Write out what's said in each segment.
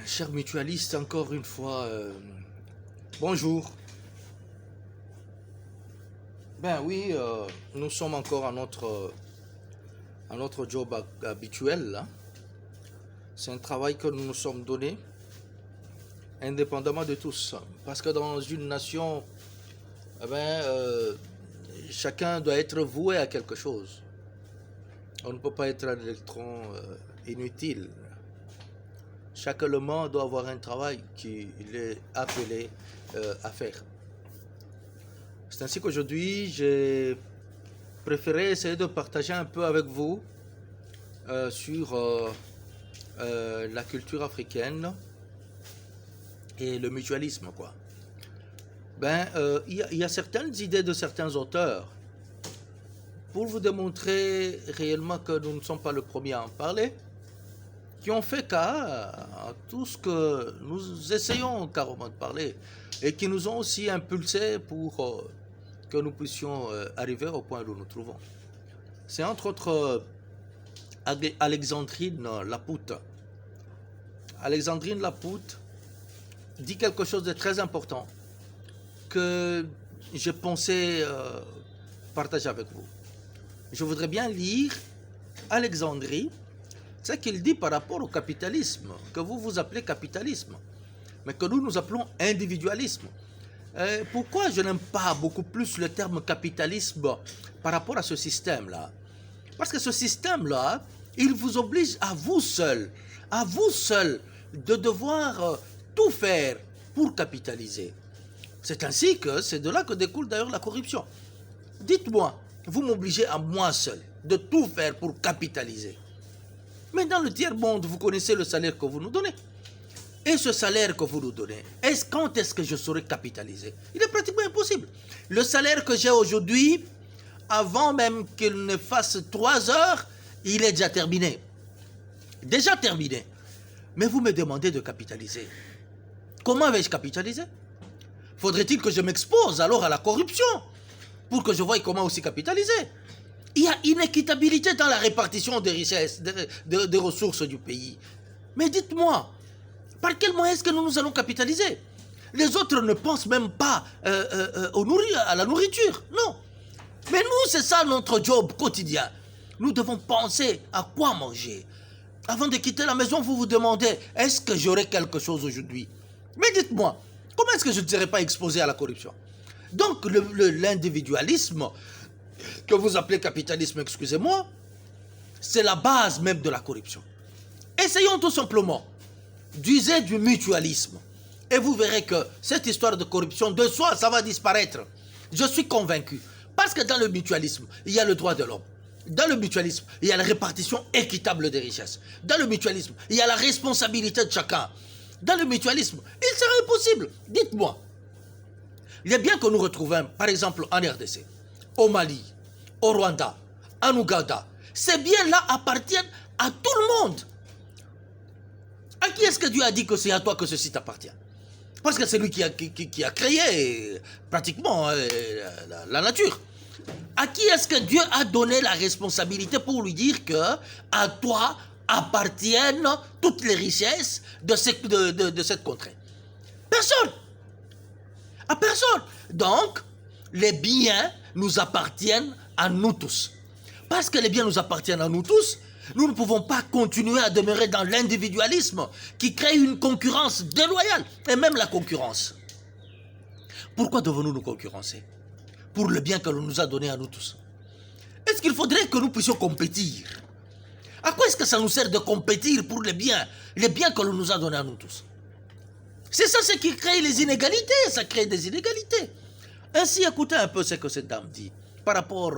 Chers mutualistes, encore une fois, bonjour. Ben oui, nous sommes encore à notre job habituel, là. C'est un travail que nous nous sommes donné, indépendamment de tous. Parce que dans une nation, eh ben, chacun doit être voué à quelque chose. On ne peut pas être un électron inutile. Chaque élément doit avoir un travail qu'il est appelé à faire. C'est ainsi qu'aujourd'hui, j'ai préféré essayer de partager un peu avec vous sur la culture africaine et le mutualisme, quoi. Il y a certaines idées de certains auteurs pour vous démontrer réellement que nous ne sommes pas le premier à en parler, qui ont fait cas à tout ce que nous essayons carrément de parler et qui nous ont aussi impulsés pour que nous puissions arriver au point où nous nous trouvons. C'est entre autres Alexandrine Lapoute. Alexandrine Lapoute dit quelque chose de très important que je pensais partager avec vous. Je voudrais bien lire Alexandrie, ce qu'il dit par rapport au capitalisme, que vous appelez capitalisme, mais que nous appelons individualisme. Pourquoi je n'aime pas beaucoup plus le terme capitalisme par rapport à ce système-là? Parce que ce système-là, il vous oblige à vous seul, de devoir tout faire pour capitaliser. C'est ainsi que c'est de là que découle d'ailleurs la corruption. Dites-moi, vous m'obligez à moi seul de tout faire pour capitaliser. Mais dans le tiers-monde, vous connaissez le salaire que vous nous donnez. Et ce salaire que vous nous donnez, quand est-ce que je saurai capitaliser? Il est pratiquement impossible. Le salaire que j'ai aujourd'hui, avant même qu'il ne fasse 3 heures, il est déjà terminé. Déjà terminé. Mais vous me demandez de capitaliser. Comment vais-je capitaliser? Faudrait-il que je m'expose alors à la corruption pour que je voie comment aussi capitaliser? Il y a inéquitabilité dans la répartition des richesses, des ressources du pays. Mais dites-moi, par quel moyen est-ce que nous allons capitaliser? Les autres ne pensent même pas à la nourriture, non. Mais nous, c'est ça notre job quotidien. Nous devons penser à quoi manger. Avant de quitter la maison, vous vous demandez, est-ce que j'aurai quelque chose aujourd'hui? Mais dites-moi, comment est-ce que je ne serai pas exposé à la corruption? Donc l'individualisme, que vous appelez capitalisme, excusez-moi, c'est la base même de la corruption. Essayons tout simplement d'user du mutualisme. Et vous verrez que cette histoire de corruption, de soi, ça va disparaître. Je suis convaincu. Parce que dans le mutualisme, il y a le droit de l'homme. Dans le mutualisme, il y a la répartition équitable des richesses. Dans le mutualisme, il y a la responsabilité de chacun. Dans le mutualisme, il serait impossible. Dites-moi, il est bien que nous retrouvions, par exemple, en RDC, au Mali, au Rwanda, en Ouganda. Ces biens-là appartiennent à tout le monde. À qui est-ce que Dieu a dit que c'est à toi que ceci t'appartient? Parce que c'est lui qui a créé pratiquement la nature. À qui est-ce que Dieu a donné la responsabilité pour lui dire que à toi appartiennent toutes les richesses de cette contrée? Personne. À personne. Donc, les biens nous appartiennent à nous tous. Parce que les biens nous appartiennent à nous tous, nous ne pouvons pas continuer à demeurer dans l'individualisme qui crée une concurrence déloyale, et même la concurrence. Pourquoi devons-nous nous concurrencer? Pour le bien que l'on nous a donné à nous tous. Est-ce qu'il faudrait que nous puissions compétir? À quoi est-ce que ça nous sert de compétir pour les biens que l'on nous a donnés à nous tous? C'est ça ce qui crée les inégalités, ça crée des inégalités. Ainsi, écoutez un peu ce que cette dame dit par rapport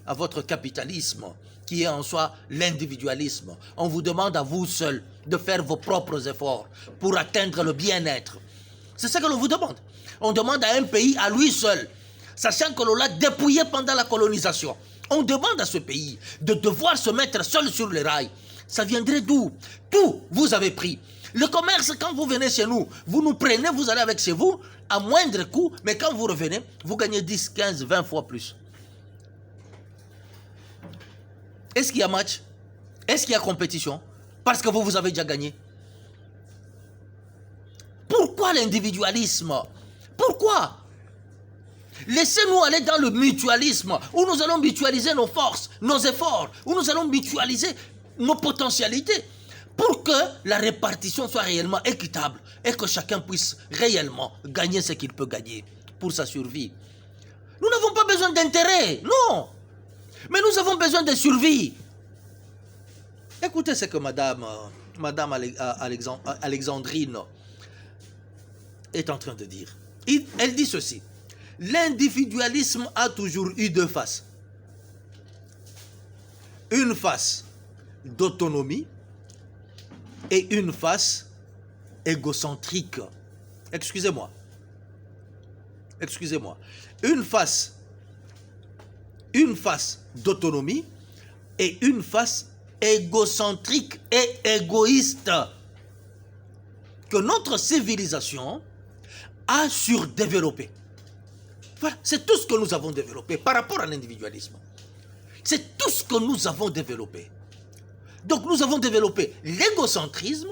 à votre capitalisme, qui est en soi l'individualisme. On vous demande à vous seul de faire vos propres efforts pour atteindre le bien-être. C'est ça que l'on vous demande. On demande à un pays à lui seul, sachant que l'on l'a dépouillé pendant la colonisation. On demande à ce pays de devoir se mettre seul sur les rails. Ça viendrait d'où? Tout, vous avez pris. Le commerce, quand vous venez chez nous, vous nous prenez, vous allez avec chez vous, à moindre coût, mais quand vous revenez, vous gagnez 10, 15, 20 fois plus. Est-ce qu'il y a match? Est-ce qu'il y a compétition? Parce que vous avez déjà gagné. Pourquoi l'individualisme? Pourquoi? Laissez-nous aller dans le mutualisme, où nous allons mutualiser nos forces, nos efforts, où nous allons mutualiser nos potentialités, pour que la répartition soit réellement équitable et que chacun puisse réellement gagner ce qu'il peut gagner pour sa survie. Nous n'avons pas besoin d'intérêt, non, mais nous avons besoin de survie. Écoutez ce que Madame Alexandrine est en train de dire. Elle dit ceci: l'individualisme a toujours eu deux faces. Une face d'autonomie et une face égocentrique. Excusez-moi. Une face d'autonomie et une face égocentrique et égoïste que notre civilisation a surdéveloppé. Voilà, c'est tout ce que nous avons développé par rapport à l'individualisme. C'est tout ce que nous avons développé. Donc nous avons développé l'égocentrisme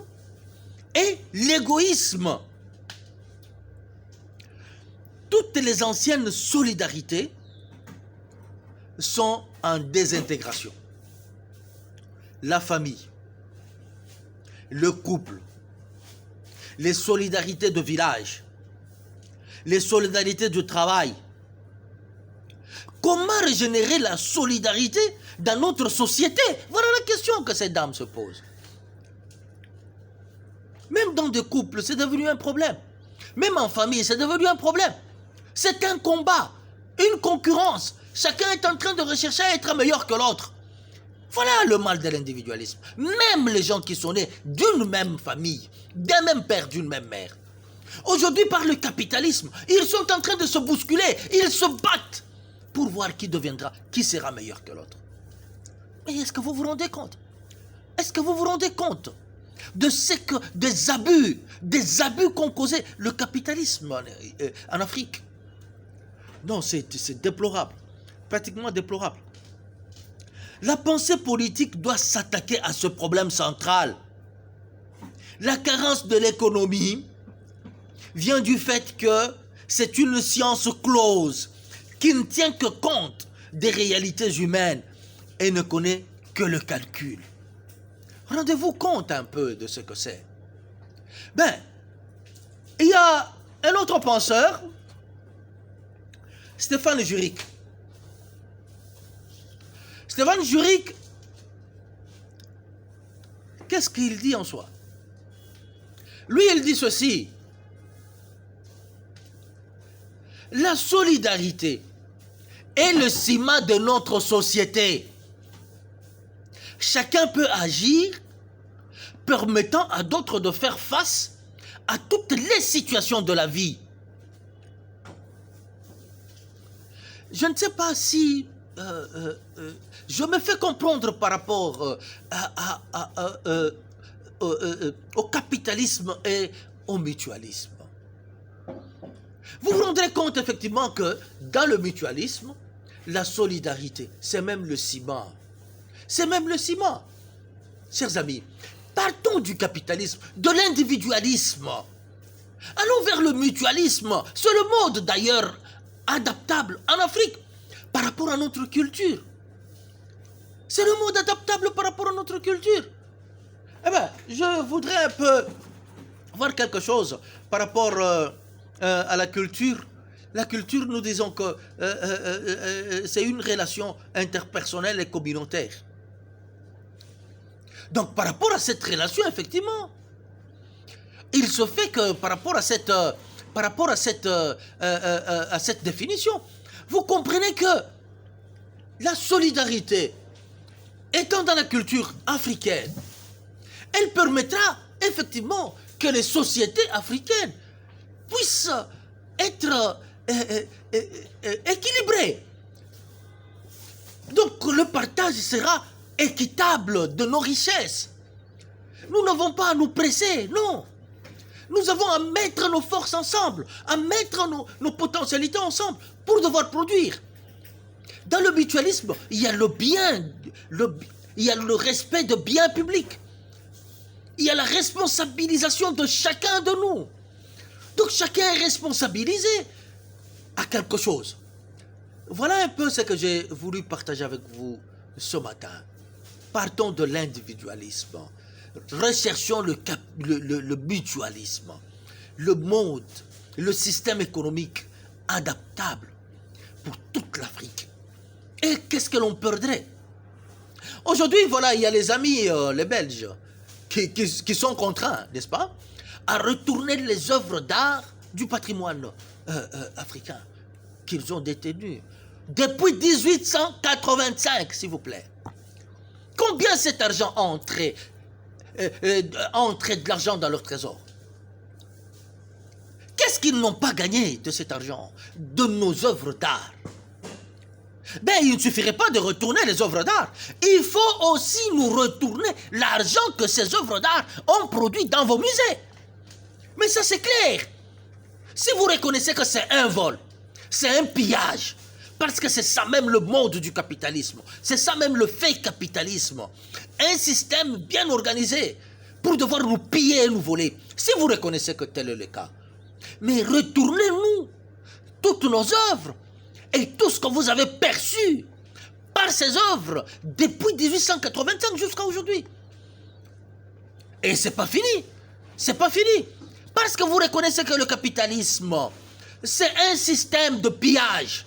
et l'égoïsme. Toutes les anciennes solidarités sont en désintégration. La famille, le couple, les solidarités de village, les solidarités du travail. Comment régénérer la solidarité dans notre société? Voilà la question que ces dames se posent. Même dans des couples, c'est devenu un problème. Même en famille, c'est devenu un problème. C'est un combat, une concurrence. Chacun est en train de rechercher à être meilleur que l'autre. Voilà le mal de l'individualisme. Même les gens qui sont nés d'une même famille, d'un même père, d'une même mère. Aujourd'hui, par le capitalisme, ils sont en train de se bousculer. Ils se battent pour voir qui sera meilleur que l'autre. Mais est-ce que vous vous rendez compte? Est-ce que vous vous rendez compte de ce que des abus qu'ont causé le capitalisme en Afrique? Non, c'est déplorable, pratiquement déplorable. La pensée politique doit s'attaquer à ce problème central. La carence de l'économie vient du fait que c'est une science close qui ne tient que compte des réalités humaines et ne connaît que le calcul. Rendez-vous compte un peu de ce que c'est. Ben, il y a un autre penseur, Stéphane Juric. Stéphane Juric, qu'est-ce qu'il dit en soi? Lui, il dit ceci: la solidarité est le ciment de notre société. Chacun peut agir, permettant à d'autres de faire face à toutes les situations de la vie. Je ne sais pas si je me fais comprendre par rapport au capitalisme et au mutualisme. Vous vous rendrez compte effectivement que dans le mutualisme, la solidarité, c'est même le ciment. C'est même le ciment. Chers amis, partons du capitalisme, de l'individualisme. Allons vers le mutualisme. C'est le mode d'ailleurs adaptable en Afrique par rapport à notre culture. C'est le mode adaptable par rapport à notre culture. Eh bien, je voudrais un peu voir quelque chose par rapport à la culture. La culture, nous disons que c'est une relation interpersonnelle et communautaire. Donc, par rapport à cette relation, effectivement, il se fait que par rapport à cette définition, vous comprenez que la solidarité, étant dans la culture africaine, elle permettra effectivement que les sociétés africaines puissent être équilibrées. Donc le partage sera équitable de nos richesses. Nous n'avons pas à nous presser, non. Nous avons à mettre nos forces ensemble, à mettre nos potentialités ensemble pour devoir produire. Dans le mutualisme, il y a le bien, il y a le respect de biens publics. Il y a la responsabilisation de chacun de nous. Donc chacun est responsabilisé à quelque chose. Voilà un peu ce que j'ai voulu partager avec vous ce matin. Partons de l'individualisme. Recherchons le mutualisme. Le monde, le système économique adaptable pour toute l'Afrique. Et qu'est-ce que l'on perdrait? Aujourd'hui, voilà, il y a les amis, les Belges, qui sont contraints, n'est-ce pas, à retourner les œuvres d'art du patrimoine africain qu'ils ont détenues depuis 1885, s'il vous plaît. Combien cet argent a entré de l'argent dans leur trésor? Qu'est-ce qu'ils n'ont pas gagné de cet argent, de nos œuvres d'art? Ben, il ne suffirait pas de retourner les œuvres d'art. Il faut aussi nous retourner l'argent que ces œuvres d'art ont produit dans vos musées. Mais ça, c'est clair. Si vous reconnaissez que c'est un vol, c'est un pillage, parce que c'est ça même le monde du capitalisme, c'est ça même le fake capitalisme, un système bien organisé pour devoir nous piller et nous voler. Si vous reconnaissez que tel est le cas, mais retournez-nous toutes nos œuvres et tout ce que vous avez perçu par ces œuvres depuis 1885 jusqu'à aujourd'hui. Et c'est pas fini. C'est pas fini. Parce que vous reconnaissez que le capitalisme, c'est un système de pillage.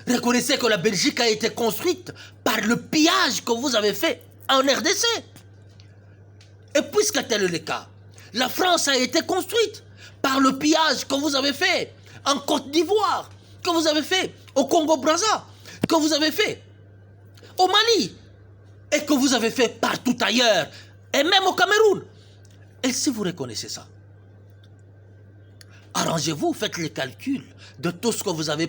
Reconnaissez que la Belgique a été construite par le pillage que vous avez fait en RDC. Et puisque tel est le cas, la France a été construite par le pillage que vous avez fait en Côte d'Ivoire, que vous avez fait au Congo-Brazza, que vous avez fait au Mali, et que vous avez fait partout ailleurs, et même au Cameroun. Et si vous reconnaissez ça, arrangez-vous, faites les calculs de tout ce que vous avez